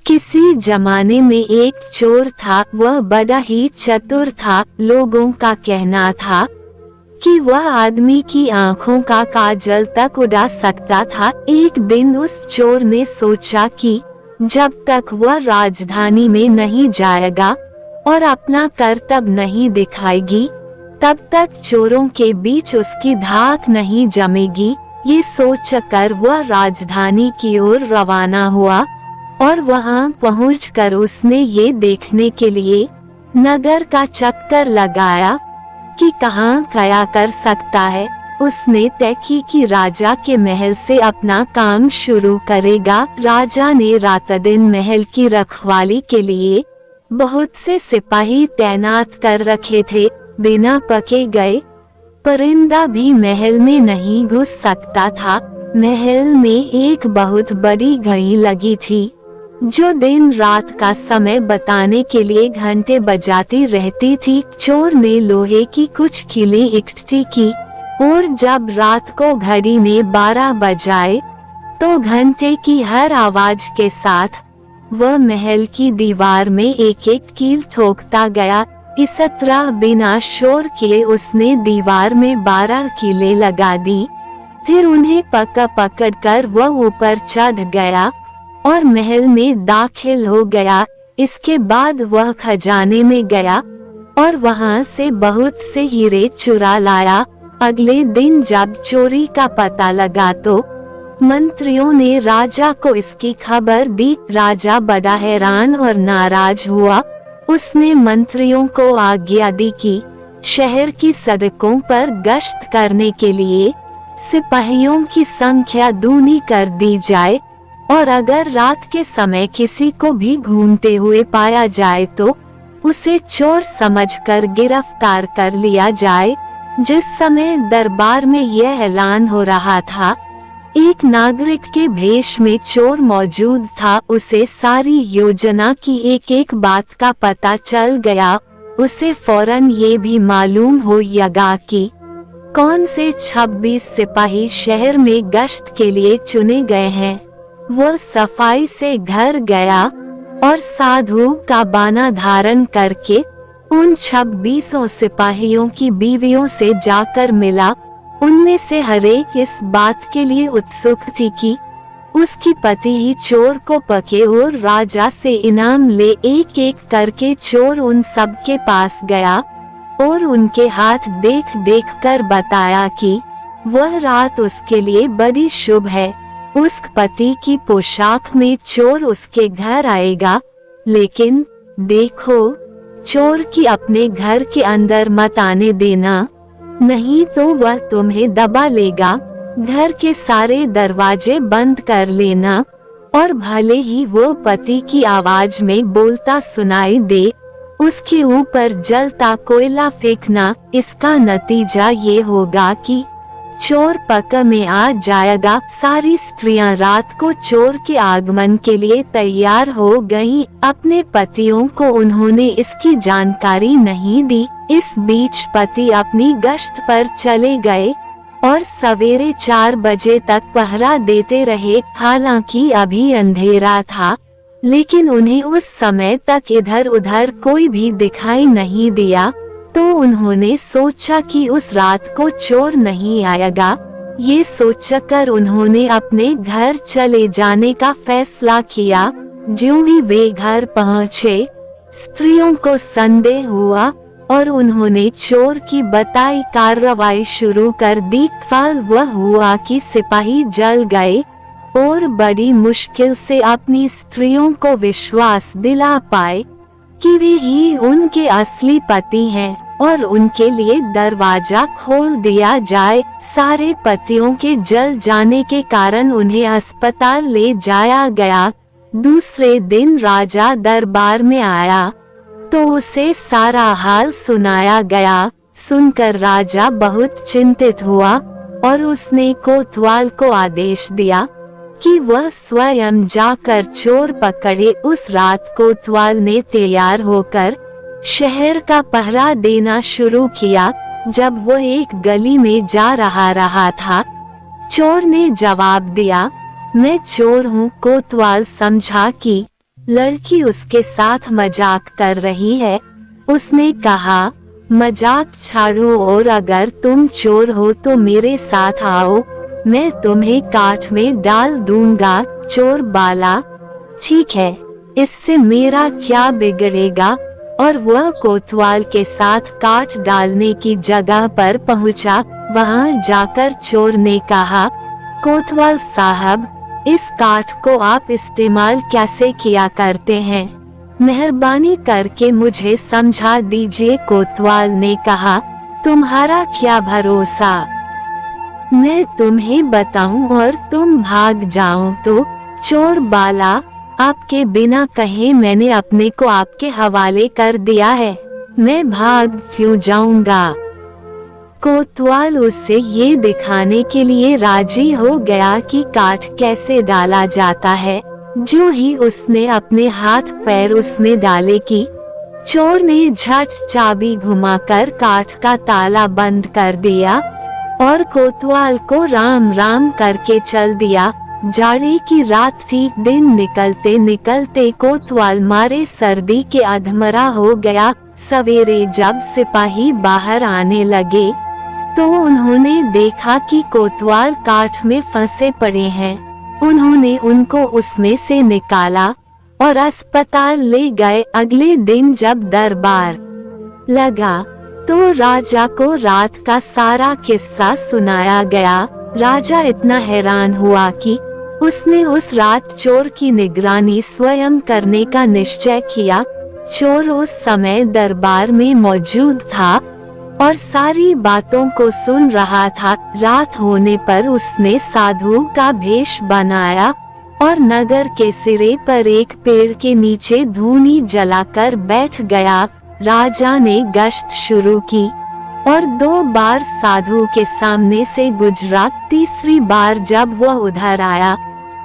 किसी जमाने में एक चोर था। वह बड़ा ही चतुर था। लोगों का कहना था कि वह आदमी की आंखों का काजल तक उड़ा सकता था। एक दिन उस चोर ने सोचा कि जब तक वह राजधानी में नहीं जाएगा और अपना करतब नहीं दिखाएगी, तब तक चोरों के बीच उसकी धाक नहीं जमेगी। ये सोचकर वह राजधानी की ओर रवाना हुआ और वहां पहुंचकर उसने ये देखने के लिए नगर का चक्कर लगाया कि कहां क्या कर सकता है। उसने तय की कि राजा के महल से अपना काम शुरू करेगा। राजा ने रात दिन महल की रखवाली के लिए बहुत से सिपाही तैनात कर रखे थे। बिना पके गए परिंदा भी महल में नहीं घुस सकता था। महल में एक बहुत बड़ी घड़ी लगी थी जो दिन रात का समय बताने के लिए घंटे बजाती रहती थी। चोर ने लोहे की कुछ कीलें इकट्ठी की और जब रात को घड़ी ने 12 बजाए तो घंटे की हर आवाज के साथ वह महल की दीवार में एक एक कील ठोकता गया। इस तरह बिना शोर किए उसने दीवार में 12 कीलें लगा दी। फिर उन्हें पकड़ कर वह ऊपर चढ़ गया और महल में दाखिल हो गया। इसके बाद वह खजाने में गया और वहां से बहुत से हीरे चुरा लाया। अगले दिन जब चोरी का पता लगा तो मंत्रियों ने राजा को इसकी खबर दी। राजा बड़ा हैरान और नाराज हुआ। उसने मंत्रियों को आज्ञा दी कि शहर की सड़कों पर गश्त करने के लिए सिपाहियों की संख्या दूनी कर दी जाए और अगर रात के समय किसी को भी घूमते हुए पाया जाए तो उसे चोर समझकर गिरफ्तार कर लिया जाए। जिस समय दरबार में यह ऐलान हो रहा था, एक नागरिक के भेष में चोर मौजूद था। उसे सारी योजना की एक एक बात का पता चल गया। उसे फौरन ये भी मालूम हो गया कि कौन से 26 सिपाही शहर में गश्त के लिए चुने गए हैं। वह सफाई से घर गया और साधु का बाना धारण करके उन 26 सिपाहियों की बीवियों से जाकर मिला। उनमें से हरेक इस बात के लिए उत्सुक थी कि उसकी पति ही चोर को पके और राजा से इनाम ले। एक एक करके चोर उन सब के पास गया और उनके हाथ देख देख कर बताया कि वह रात उसके लिए बड़ी शुभ है। उस पति की पोशाक में चोर उसके घर आएगा, लेकिन देखो चोर की अपने घर के अंदर मत आने देना, नहीं तो वह तुम्हें दबा लेगा। घर के सारे दरवाजे बंद कर लेना और भले ही वो पति की आवाज में बोलता सुनाई दे, उसके ऊपर जलता कोयला फेंकना। इसका नतीजा ये होगा कि चोर पक्का में आ जाएगा। सारी स्त्रियां रात को चोर के आगमन के लिए तैयार हो गईं। अपने पतियों को उन्होंने इसकी जानकारी नहीं दी। इस बीच पति अपनी गश्त पर चले गए और सवेरे 4 बजे तक पहरा देते रहे। हालांकि अभी अंधेरा था, लेकिन उन्हें उस समय तक इधर उधर कोई भी दिखाई नहीं दिया। तो उन्होंने सोचा कि उस रात को चोर नहीं आएगा। ये सोचकर उन्होंने अपने घर चले जाने का फैसला किया। ज्यों ही वे घर पहुँचे, स्त्रियों को संदेह हुआ और उन्होंने चोर की बताई कार्रवाई शुरू कर दी। फल वह हुआ कि सिपाही जल गए और बड़ी मुश्किल से अपनी स्त्रियों को विश्वास दिला पाए कि वे ही उनके असली पति हैं और उनके लिए दरवाजा खोल दिया जाए। सारे पतियों के जल जाने के कारण उन्हें अस्पताल ले जाया गया। दूसरे दिन राजा दरबार में आया तो उसे सारा हाल सुनाया गया। सुनकर राजा बहुत चिंतित हुआ और उसने कोतवाल को आदेश दिया कि वह स्वयं जाकर चोर पकड़े। उस रात कोतवाल ने तैयार होकर शहर का पहरा देना शुरू किया। जब वह एक गली में जा रहा था, चोर ने जवाब दिया, मैं चोर हूँ। कोतवाल समझा कि लड़की उसके साथ मजाक कर रही है। उसने कहा, मजाक छोड़ो और अगर तुम चोर हो तो मेरे साथ आओ, मैं तुम्हें काठ में डाल दूंगा। चोर बोला, ठीक है, इससे मेरा क्या बिगड़ेगा। और वह कोतवाल के साथ काठ डालने की जगह पर पहुंचा। वहां जाकर चोर ने कहा, कोतवाल साहब, इस काठ को आप इस्तेमाल कैसे किया करते हैं? मेहरबानी करके मुझे समझा दीजिए। कोतवाल ने कहा, तुम्हारा क्या भरोसा, मैं तुम्हें बताऊं और तुम भाग जाओ तो? चोर बोला, आपके बिना कहे मैंने अपने को आपके हवाले कर दिया है, मैं भाग क्यों जाऊंगा? कोतवाल उससे ये दिखाने के लिए राजी हो गया कि काठ कैसे डाला जाता है। जो ही उसने अपने हाथ पैर उसमें डाले कि चोर ने झट चाबी घुमाकर काठ का ताला बंद कर दिया और कोतवाल को राम राम करके चल दिया। जाड़े की रात थी। दिन निकलते निकलते कोतवाल मारे सर्दी के अधमरा हो गया। सवेरे जब सिपाही बाहर आने लगे तो उन्होंने देखा कि कोतवाल काठ में फंसे पड़े हैं। उन्होंने उनको उसमें से निकाला और अस्पताल ले गए। अगले दिन जब दरबार लगा तो राजा को रात का सारा किस्सा सुनाया गया। राजा इतना हैरान हुआ कि उसने उस रात चोर की निगरानी स्वयं करने का निश्चय किया। चोर उस समय दरबार में मौजूद था और सारी बातों को सुन रहा था। रात होने पर उसने साधु का भेष बनाया और नगर के सिरे पर एक पेड़ के नीचे धूनी जलाकर बैठ गया। राजा ने गश्त शुरू की और 2 बार साधु के सामने से गुजरा। तीसरी बार जब वह उधर आया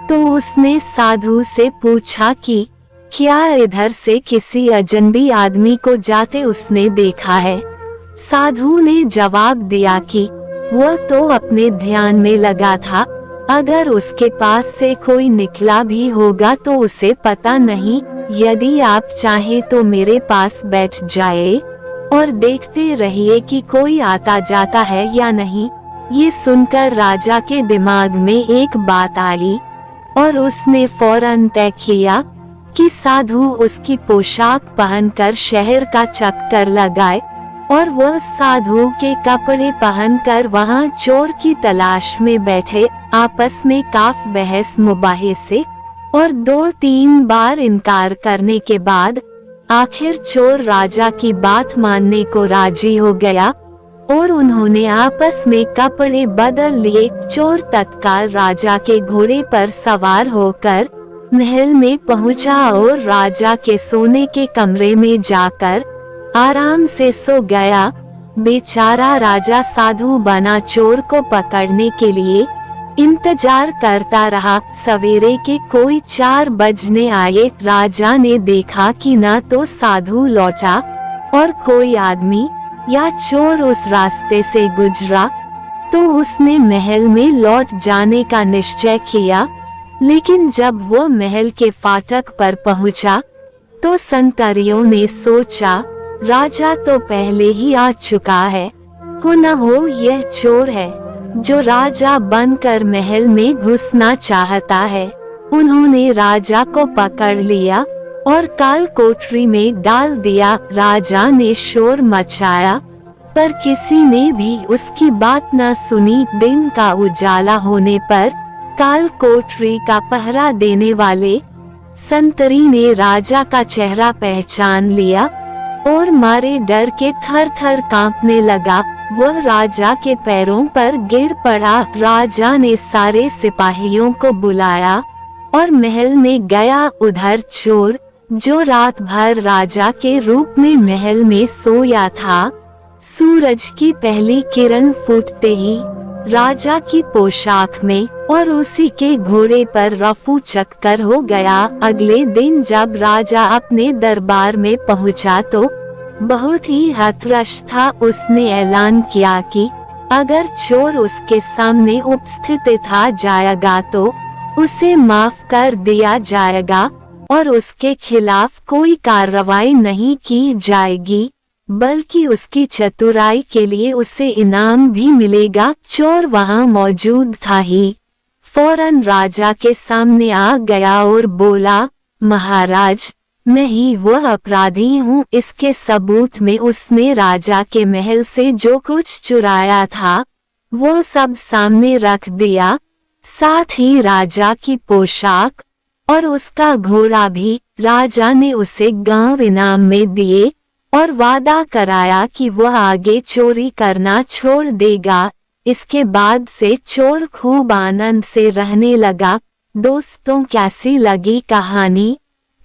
तो उसने साधु से पूछा कि क्या इधर से किसी अजनबी आदमी को जाते उसने देखा है? साधु ने जवाब दिया कि वह तो अपने ध्यान में लगा था, अगर उसके पास से कोई निकला भी होगा तो उसे पता नहीं। यदि आप चाहे तो मेरे पास बैठ जाए और देखते रहिए कि कोई आता जाता है या नहीं। ये सुनकर राजा के दिमाग में एक बात आई और उसने फौरन तय किया कि साधु उसकी पोशाक पहनकर शहर का चक्कर लगाए और वह साधु के कपड़े पहनकर वहां चोर की तलाश में बैठे। आपस में काफ बहस मुबाहिसे और 2-3 बार इनकार करने के बाद आखिर चोर राजा की बात मानने को राजी हो गया और उन्होंने आपस में कपड़े बदल लिए। चोर तत्काल राजा के घोड़े पर सवार होकर महल में पहुंचा और राजा के सोने के कमरे में जाकर आराम से सो गया। बेचारा राजा साधु बना चोर को पकड़ने के लिए इंतजार करता रहा। सवेरे के कोई 4 बजने आए। राजा ने देखा कि ना तो साधु लौटा और कोई आदमी या चोर उस रास्ते से गुजरा, तो उसने महल में लौट जाने का निश्चय किया। लेकिन जब वो महल के फाटक पर पहुंचा तो संतरियों ने सोचा, राजा तो पहले ही आ चुका है, हो न हो यह चोर है जो राजा बनकर महल में घुसना चाहता है। उन्होंने राजा को पकड़ लिया और काल कोठरी में डाल दिया। राजा ने शोर मचाया पर किसी ने भी उसकी बात न सुनी। दिन का उजाला होने पर काल कोठरी का पहरा देने वाले संतरी ने राजा का चेहरा पहचान लिया और मारे डर के थर थर कांपने लगा। वह राजा के पैरों पर गिर पड़ा। राजा ने सारे सिपाहियों को बुलाया और महल में गया। उधर चोर जो रात भर राजा के रूप में महल में सोया था, सूरज की पहली किरण फूटते ही राजा की पोशाक में और उसी के घोड़े पर रफू चक्कर हो गया। अगले दिन जब राजा अपने दरबार में पहुंचा तो बहुत ही हतरश था। उसने ऐलान किया कि अगर चोर उसके सामने उपस्थित आ जाएगा तो उसे माफ कर दिया जाएगा। और उसके खिलाफ कोई कार्रवाई नहीं की जाएगी, बल्कि उसकी चतुराई के लिए उसे इनाम भी मिलेगा। चोर वहां मौजूद था ही फौरन राजा के सामने आ गया और बोला, महाराज, मैं ही वह अपराधी हूँ। इसके सबूत में उसने राजा के महल से जो कुछ चुराया था वो सब सामने रख दिया, साथ ही राजा की पोशाक और उसका घोड़ा भी। राजा ने उसे गांव इनाम में दिए और वादा कराया कि वह आगे चोरी करना छोड़ देगा। इसके बाद से चोर खूब आनंद से रहने लगा। दोस्तों, कैसी लगी कहानी?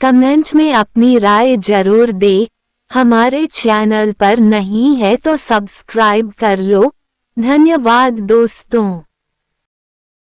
कमेंट में अपनी राय जरूर दे। हमारे चैनल पर नहीं है तो सब्सक्राइब कर लो। धन्यवाद दोस्तों।